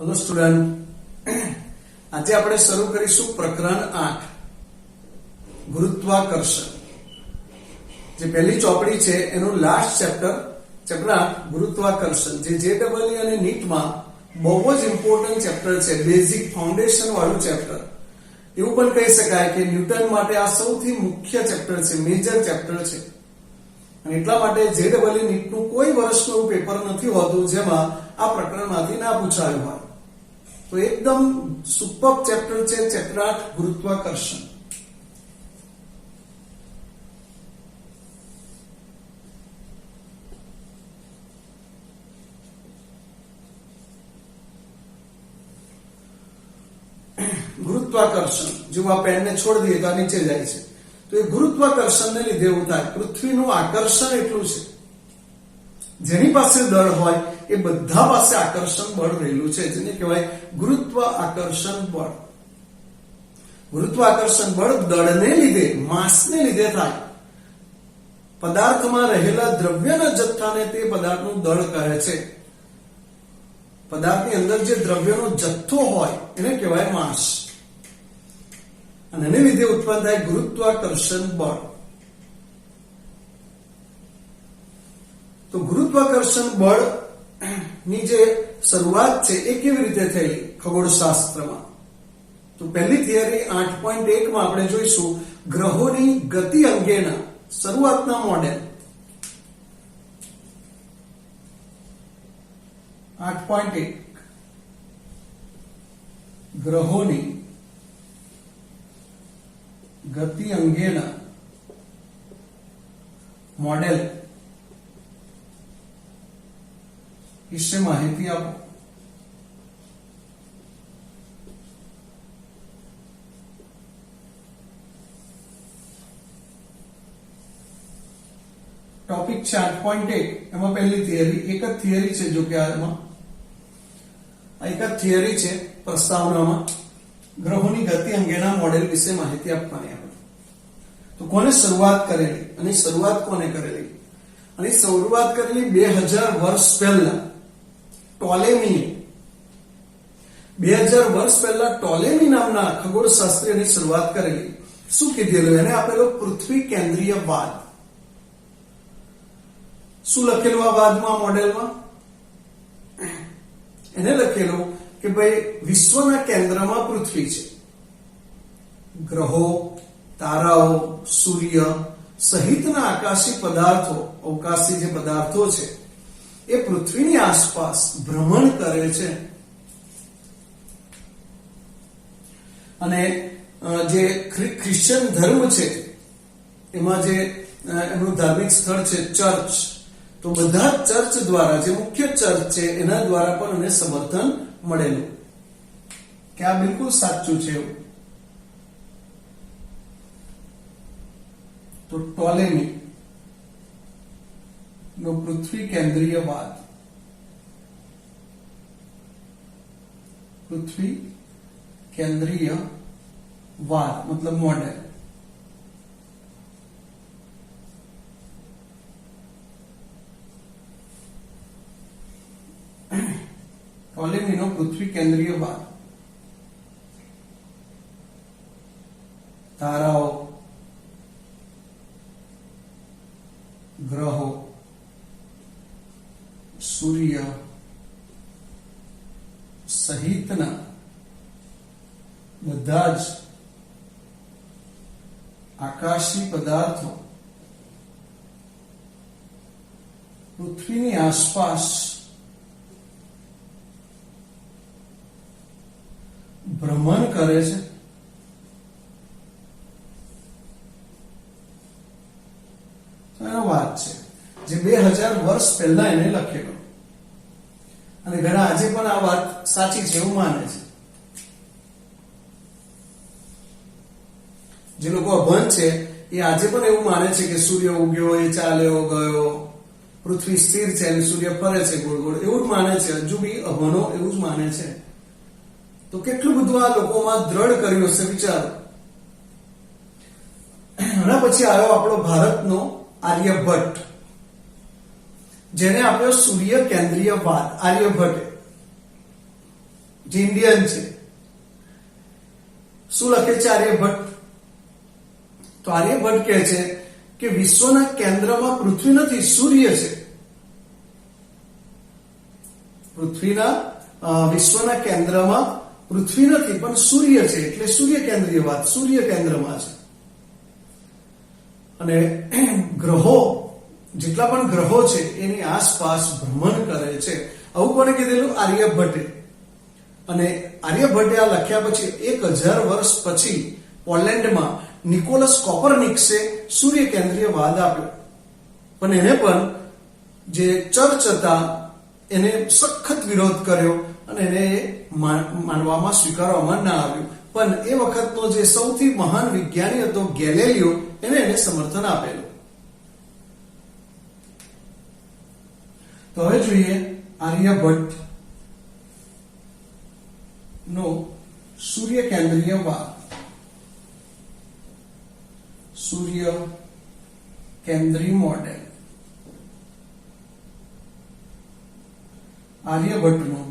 Hello student, आज आप शुरू करीशुं प्रकरण 8 गुरुत्वाकर्षण। जे पहली चौपड़ी है एनु लास्ट चैप्टर 8 गुरुत्वाकर्षण जे JEE અને NEET માં બહુ જ ઇમ્પોર્ટન્ટ ચેપ્ટર છે, બેઝિક ફાઉન્ડેશન વાળું ચેપ્ટર। એવું પણ કહી શકાય કે ન્યૂટન માટે આ સૌથી મુખ્ય ચેપ્ટર છે, મેજર ચેપ્ટર છે। અને એટલા માટે JEE NEET નું કોઈ વર્ષનું પેપર નથી હોતું જેમાં આ પ્રકરણમાંથી ના પૂછાયું હોય। तो एकदम सुपर चैप्टर છે ચેપ્ટર 8 ગુરુત્વાકર્ષણ। ગુરુત્વાકર્ષણ જો આ પેનને છોડ દઈએ તો નીચે જાય છે, તો એ ગુરુત્વાકર્ષણને લીધે એવું થાય પૃથ્વીનું આકર્ષણ એટલું છે, જેની પાસે દળ હોય એ બધા પાસે આકર્ષણ બળ રહેલું છે, જેને કહેવાય ગુરુત્વાકર્ષણ બળ। ગુરુત્વાકર્ષણ બળ દળને લીધે, માસને લીધે થાય। પદાર્થમાં રહેલા દ્રવ્યના જથ્થાને તે પદાર્થનું દળ કહે છે। પદાર્થની અંદર જે દ્રવ્યનો જથ્થો હોય એને કહેવાય માસ, અને એને લીધે ઉત્પન્ન થાય ગુરુત્વાકર્ષણ બળ। તો ગુરુત્વાકર્ષણ બળ ની જે શરૂઆત છે એ કેવી રીતે થઈ ખગોળશાસ્ત્રમાં? તો પહેલી થિયરી 8.1 માં આપણે જોઈશું ગ્રહોની ગતિ અંગેના શરૂઆતના મોડેલ। 8.1 ગ્રહોની ગતિ અંગેના મોડેલ इससे माहिती आपो। टॉपिक 8.1 એમાં પહેલી થિયરી એક જ થિયરી છે, જો કે આમાં એક જ થિયરી છે પ્રસ્તાવનામાં ગ્રહોની ગતિ અંગેના મોડેલ વિશે માહિતી આપવાની આપણે। તો કોને શરૂઆત કરેલી અને શરૂઆત કોને કરેલી? અને શરૂઆત કરેલી 2000 વર્ષ પહેલા ટોલેમી। 2000 વર્ષ પહેલા ટોલેમી નામના ખગોળશાસ્ત્રીની શરૂઆત કરેલી। શું કીધેલું? એને આપેલો પૃથ્વી કેન્દ્રીયવાદ। શું લખેલું આ વાદમાં, મોડેલમાં? એને લખેલું કે ભાઈ વિશ્વના કેન્દ્રમાં પૃથ્વી છે, ગ્રહો, તારાઓ, સૂર્ય સહિતના આકાશી પદાર્થો, અવકાશી જે પદાર્થો છે એ પૃથ્વીની આસપાસ ભ્રમણ કરે છે। અને જે ખ્રિશ્ચન ધર્મ છે એમાં જે એમનું ધાર્મિક સ્થળ છે ચર્ચ, તો બધા ચર્ચ દ્વારા, જે મુખ્ય ચર્ચ છે એના દ્વારા પણ એને સમર્થન મળેલું કે આ બિલકુલ સાચું છે એવું। તો ટોલેમી નો પૃથ્વી કેન્દ્રીયવાદ, પૃથ્વી કેન્દ્રીયવાદ મતલબ મોડેલ। ટોલેમી નો પૃથ્વી કેન્દ્રીયવાદ, તારાઓ, ગ્રહો, સૂર્ય સહિતના બધા જ આકાશી પદાર્થો પૃથ્વીની આસપાસ ભ્રમણ કરે છે। વાત છે જે 2000 વર્ષ પહેલા એને લખેલો, અને ઘણા આજે પણ આ વાત સાચી છે એવું માને છે। જે લોકો અભણ છે એ આજે પણ એવું માને છે કે સૂર્ય ઉગ્યો, એ ચાલ્યો ગયો, પૃથ્વી સ્થિર છે અને સૂર્ય ફરે છે ગોળ ગોળ, એવું જ માને છે। હજુ બી અભણો એવું જ માને છે। તો કેટલું બધું આ લોકોમાં દ્રઢ કર્યું હશે વિચારો। એના પછી આવ્યો આપણો ભારતનો આર્યભટ્ટ, જેને આપ્યો સૂર્ય કેન્દ્રીયવાદ, આર્યભટ્ટે। જે ઇન્ડિયન છે, શું લખે છે આર્યભટ્ટ? તો આર્યભટ્ટ કહે છે કે વિશ્વના કેન્દ્રમાં પૃથ્વી નથી, સૂર્ય છે. વિશ્વના કેન્દ્રમાં પૃથ્વી નથી પણ સૂર્ય છે, એટલે સૂર્ય કેન્દ્રીયવાદ, સૂર્ય કેન્દ્રમાં છે. અને ગ્રહો, જેટલા પણ ગ્રહો છે એની આસપાસ ભ્રમણ કરે છે. આવું કોણે કીધેલું? આર્યભટ્ટે. અને આર્યભટ્ટે આ લખ્યા પછી 1000 વર્ષ પછી પોલેન્ડમાં નિકોલસ કોપરનિકસે સૂર્ય કેન્દ્રીયવાદ આપ્યો. પણ એને પણ જે ચર્ચ હતા એને સખત વિરોધ કર્યો અને એને માનવામાં, સ્વીકારવામાં ના આવ્યું. પણ એ વખતનો જે સૌથી મહાન વિજ્ઞાની હતો ગેલેલિયો, એને સમર્થન આપેલું. તો હવે જોઈએ આર્યભટ્ટ નો સૂર્ય કેન્દ્રીયવાદ. સૂર્ય કેન્દ્રી મોડેલ. આર્યભટ્ટનું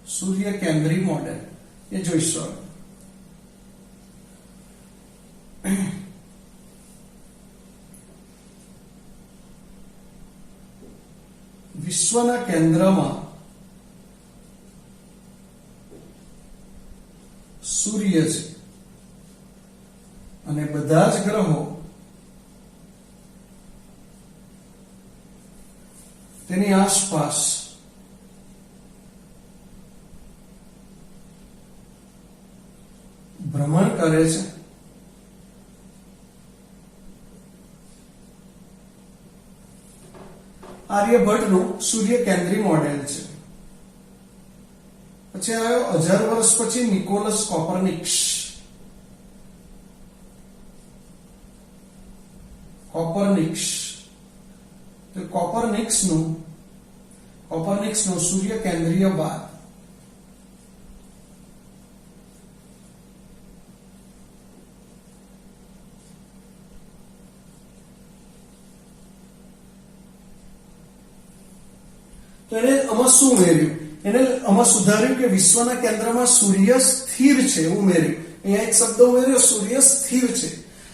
સૂર્ય કેન્દ્રી મોડેલ એ જોઈશું. વિશ્વના કેન્દ્રમાં સૂર્ય છે અને બધા જ ગ્રહો તેની આસપાસ ભ્રમણ કરે છે. આર્યભટ્ટનું સૂર્ય કેન્દ્રી મોડેલ છે. પછી આવ્યો 1000 વર્ષ પછી નિકોલસ કોપરનિકસ. તો કોપરનિક્સનું સૂર્ય કેન્દ્રીયવાદ. તો એને આમાં શું ઉમેર્યું? એને આમાં સુધાર્યું કે વિશ્વના કેન્દ્રમાં સૂર્ય સ્થિર છે, ઉમેર્યું. અહીંયા એક શબ્દ ઉમેર્યો, સૂર્ય સ્થિર છે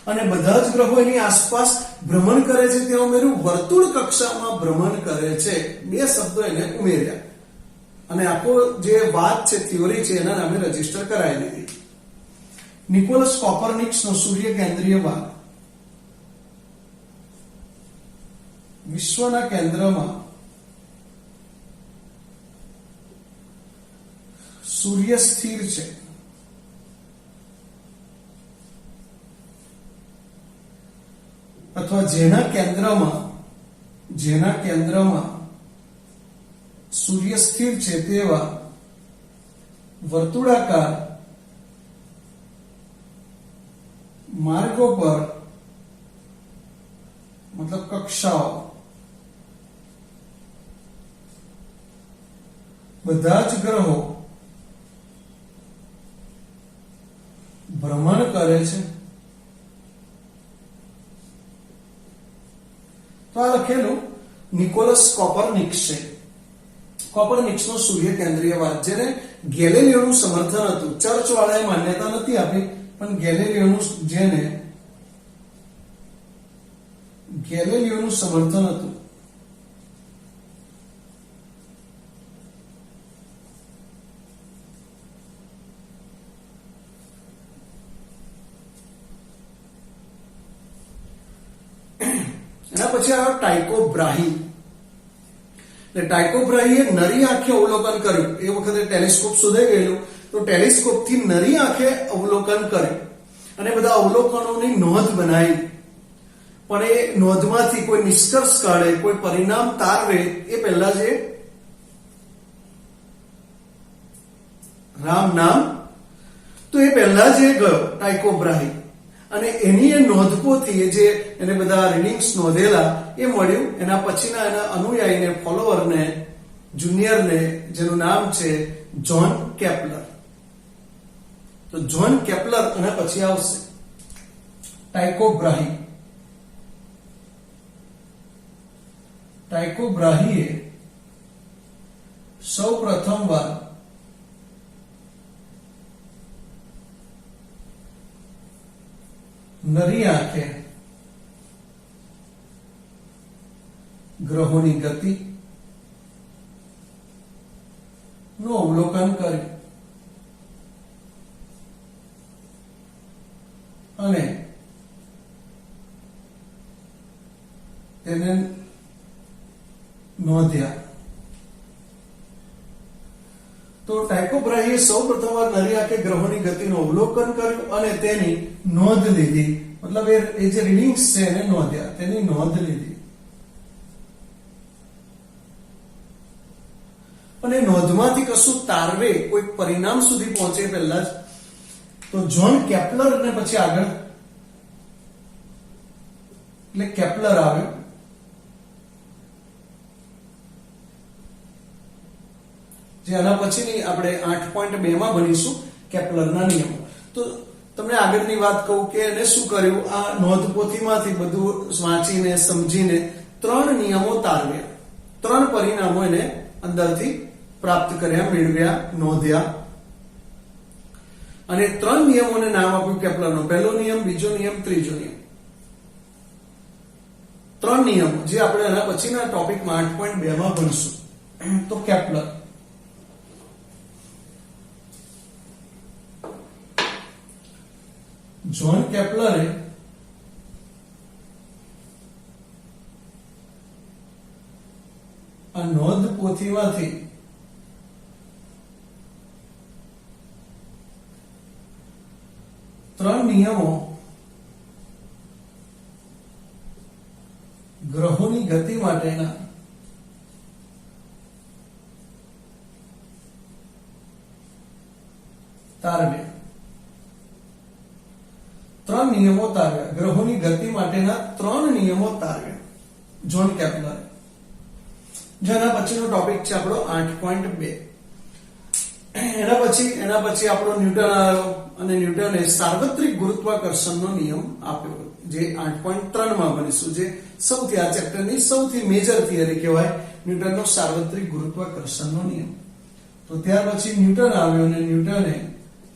અને બધા જ ગ્રહો એની આસપાસ ભ્રમણ કરે છે. ત્યાં ઉમેર્યું વર્તુળ કક્ષામાં ભ્રમણ કરે છે. 2 શબ્દો એને ઉમેર્યા અને આખો જે વાત છે, થિયોરી છે, એના નામે રજીસ્ટર કરાવી દીધી. નિકોલસ કોપરનિક્સનો સૂર્ય કેન્દ્રીયવાદ. વિશ્વના કેન્દ્રમાં સૂર્ય સ્થિર છે અથવા જેના કેન્દ્રમાં સૂર્ય સ્થિર છે તેવા વર્તુળાકાર માર્ગો પર, મતલબ કક્ષાઓ, બધા જ ગ્રહો ભ્રમણ કરે છે. તો આ લખેલું નિકોલસ કોપરનિક્સ છે. કોપરનિક્સનો સૂર્ય કેન્દ્રીયવાદ, જેને ગેલિલિયોનું સમર્થન હતું. ચર્ચ વાળાએ માન્યતા નથી આપી, પણ ગેલિલિયોનું સમર્થન હતું. એના પછી આવ્યો ટાઇકો બ્રાહી. ટાઇકો બ્રાહીએ નરી આંખે અવલોકન કર્યું. એ વખતે ટેલિસ્કોપ શોધાઈ ગયેલું, તો ટેલિસ્કોપ થી નરી આંખે અવલોકન કર્યું અને બધા અવલોકનોની નોંધ બનાવી. પણ એ નોંધમાંથી કોઈ નિષ્કર્ષ કાઢે, કોઈ પરિણામ તારવે એ પહેલા જે રામ નામ, તો એ પહેલા જે ગયો ટાઇકો બ્રાહી અને એની એ નોંધપોથી જે એને બધા રીડિંગ્સ નોંધેલા એ મળ્યું. એના પછીના એના અનુયાયીને, ફોલોવરને, જુનિયરને, જેનું નામ છે જ્હોન કેપ્લર. તો જ્હોન કેપ્લર અને પછી આવશે ટાઇકો બ્રાહી. ટાઇકો બ્રાહીએ સૌ પ્રથમવાર નરી આંખે ગ્રહોની ગતિ નું અવલોકન કર્યું અને તેને નોંધ્યા. તો ટાઇકો બ્રાહીએ સૌ પ્રથમવાર નરી આંખે ગ્રહોની ગતિનું અવલોકન કર્યું અને તેની નોંધ લીધી. મતલબ એ જે રીડિંગ્સ છે એને નોંધ્યા, તેની નોંધ લીધી. અને નોંધમાંથી કશું તારવે કોઈ પરિણામ સુધી પહોંચે પહેલા જ તો જ્હોન કેપ્લર ને પછી આગળ એટલે કેપ્લર આવ્યો. જે આના પછીની આપણે 8.2 માં ભણીશું કેપ્લરના નિયમો. તો તમને આગળની વાત કહું કે એને શું કર્યું, આ નોંધપોથીમાંથી બધું વાંચીને સમજીને 3 નિયમો તારવ્યા, 3 પરિણામો એને અંદરથી પ્રાપ્ત કર્યા, મેળવ્યા, નોંધ્યા અને 3 નિયમોને નામ આપ્યું કેપ્લરનો. પહેલો નિયમ, બીજો નિયમ, ત્રીજો નિયમ. 3 નિયમો જે આપણે એના પછીના ટોપિકમાં 8.2 માં ભણીશું. તો કેપ્લર જ્હોન કેપ્લરે આ નોંધ પોથીમાંથી 3 નિયમો ગ્રહોની ગતિ માટેના તારવ્યા. 3 નિયમો તારવ્યા, ગ્રહોની ગતિ માટેના 3 નિયમો તારવ્યા જ્હોન કેપ્લરે. જેના પછીનો ટોપિક છે આપણો 8.2. એના પછી આપણો ન્યૂટન આવ્યો અને ન્યૂટને સાર્વત્રિક ગુરુત્વાકર્ષણનો નિયમ આપ્યો, જે 8.3 માં ભણીશું, જે સૌથી આ ચેપ્ટરની સૌથી મેજર થિયરી કહેવાય, ન્યૂટનનો સાર્વત્રિક ગુરુત્વાકર્ષણનો નિયમ. તો ત્યાર પછી ન્યૂટન આવ્યો અને ન્યૂટને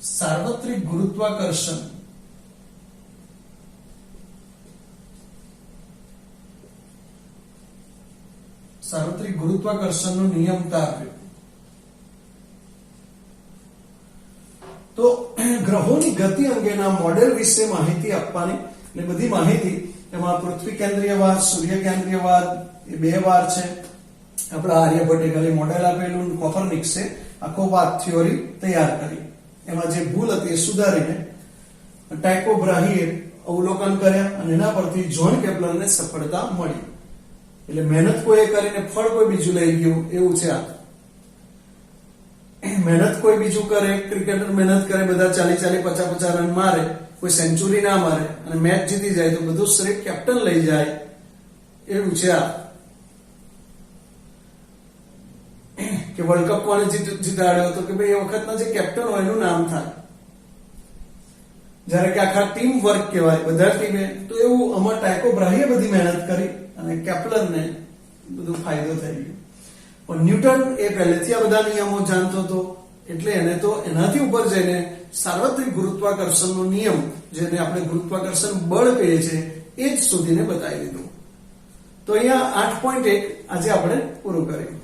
સાર્વત્રિક ગુરુત્વાકર્ષણનો નિયમ તારવ્યો. તો ગ્રહોની ગતિ અંગેના મોડેલ વિશે માહિતી આપવાની, એટલે બધી માહિતી એમાં પૃથ્વી કેન્દ્રીયવાદ, સૂર્ય કેન્દ્રીયવાદ એ 2 વાર છે. આપણા આર્યભટ્ટે ખાલી મોડેલ આપેલું, કોપરનિકસે આખો પાથ થિયોરી તૈયાર કરી. એમાં જે ભૂલ હતી એ સુધારીને ટાઇકો બ્રાહીએ અવલોકન કર્યા અને એના પરથી જ્હોન કેપ્લરને સફળતા મળી. એટલે મહેનત કોઈ કરીને ફળ કોઈ બીજું લઈ ગયું એવું છે. આ મહેનત કોઈ બીજું કરે, ક્રિકેટર મહેનત કરે, બધા 40-50 રન મારે, કોઈ સેન્ચુરી ના મારે અને મેચ જીતી જાય તો બધું શ્રેય કેપ્ટન લઈ જાય એવું છે. આ કે વર્લ્ડ કપ કોને જીતાડ્યો તો કે ભાઈ એ વખતના જે કેપ્ટન હોય એનું નામ થાય, જ્યારે કે આખા ટીમ વર્ક કહેવાય, બધા ટીમે. તો એવું આમાં ટાઇકો બ્રાહીએ બધી મહેનત કરી અને કેપ્લરને બધું ફાયદો થઈ ગયો. પણ ન્યૂટન એ પહેલેથી આ બધા નિયમો જાણતો હતો, એટલે એને તો એનાથી ઉપર જઈને સાર્વત્રિક ગુરુત્વાકર્ષણનો નિયમ, જેને આપણે ગુરુત્વાકર્ષણ બળ કહીએ છીએ, એ જ શોધીને બતાવી દીધું. તો અહીંયા 8.1 આજે આપણે પૂરું કર્યું.